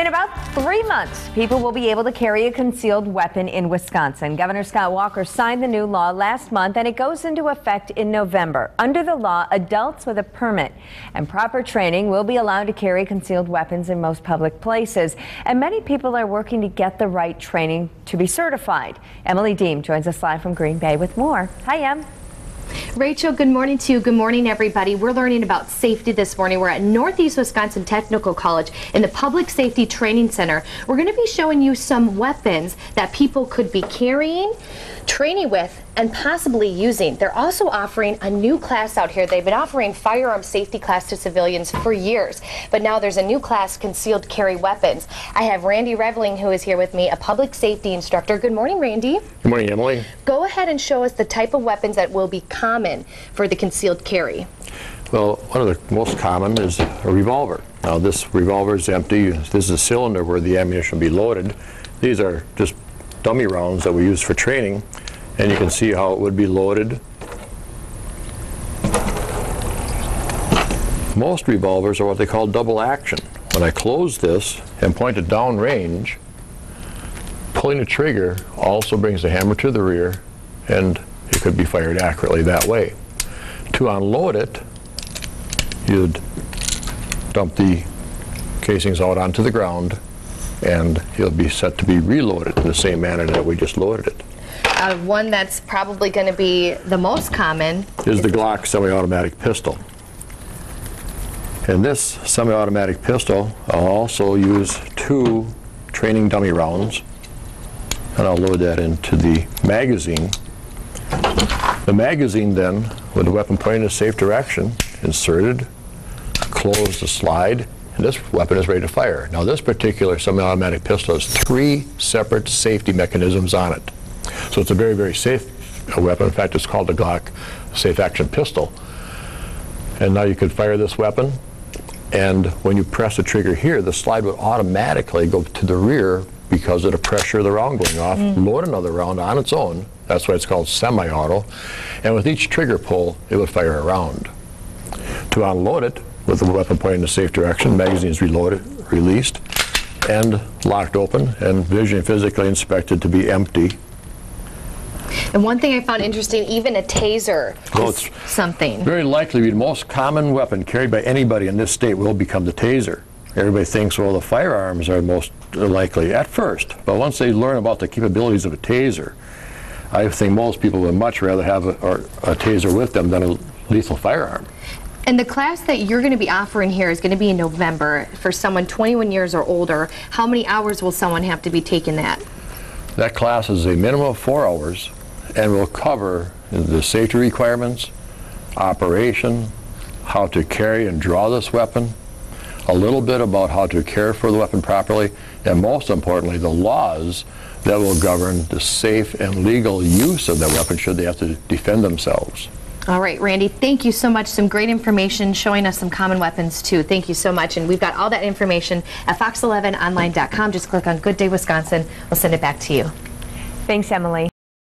In about 3 months, people will be able to carry a concealed weapon in Wisconsin. Governor Scott Walker signed the new law last month, and it goes into effect in November. Under the law, adults with a permit and proper training will be allowed to carry concealed weapons in most public places. And many people are working to get the right training to be certified. Emily Deem joins us live from Green Bay with more. Hi, Em. Rachel, good morning to you. Good morning, everybody. We're learning about safety this morning. We're at Northeast Wisconsin Technical College in the Public Safety Training Center. We're going to be showing you some weapons that people could be carrying, training with, and possibly using. They're also offering a new class out here. They've been offering firearm safety class to civilians for years, but now there's a new class, concealed carry weapons. I have Randy Reveling, who is here with me, a public safety instructor. Good morning, Randy. Good morning, Emily. Go ahead and show us the type of weapons that will be common for the concealed carry. Well, one of the most common is a revolver. Now, this revolver is empty. This is a cylinder where the ammunition will be loaded. These are just dummy rounds that we use for training, and you can see how it would be loaded. Most revolvers are what they call double action. When I close this and point it down range, pulling the trigger also brings the hammer to the rear, and it could be fired accurately that way. To unload it, you'd dump the casings out onto the ground, and it'll be set to be reloaded in the same manner that we just loaded it. One that's probably going to be the most common is the Glock semi-automatic pistol. And this semi-automatic pistol, I'll also use 2 training dummy rounds, and I'll load that into the magazine. The magazine then, with the weapon pointing in a safe direction, inserted, close the slide, and this weapon is ready to fire. Now, this particular semi-automatic pistol has 3 separate safety mechanisms on it. So it's a very, very safe weapon. In fact, it's called a Glock safe action pistol. And now you could fire this weapon, and when you press the trigger here, the slide would automatically go to the rear because of the pressure of the round going off, load another round on its own. That's why it's called semi-auto. And with each trigger pull, it would fire a round. To unload it, with the weapon pointing in a safe direction, the magazine is reloaded, released, and locked open, and visually and physically inspected to be empty. And one thing I found interesting, even a taser is something. Very likely the most common weapon carried by anybody in this state will become the taser. Everybody thinks, well, the firearms are most likely at first, but once they learn about the capabilities of a taser, I think most people would much rather have a taser with them than a lethal firearm. And the class that you're going to be offering here is going to be in November for someone 21 years or older. How many hours will someone have to be taking that? That class is a minimum of 4 hours and will cover the safety requirements, operation, how to carry and draw this weapon, a little bit about how to care for the weapon properly, and most importantly, the laws that will govern the safe and legal use of that weapon should they have to defend themselves. All right, Randy, thank you so much. Some great information showing us some common weapons, too. Thank you so much. And we've got all that information at fox11online.com. Just click on Good Day Wisconsin. We'll send it back to you. Thanks, Emily.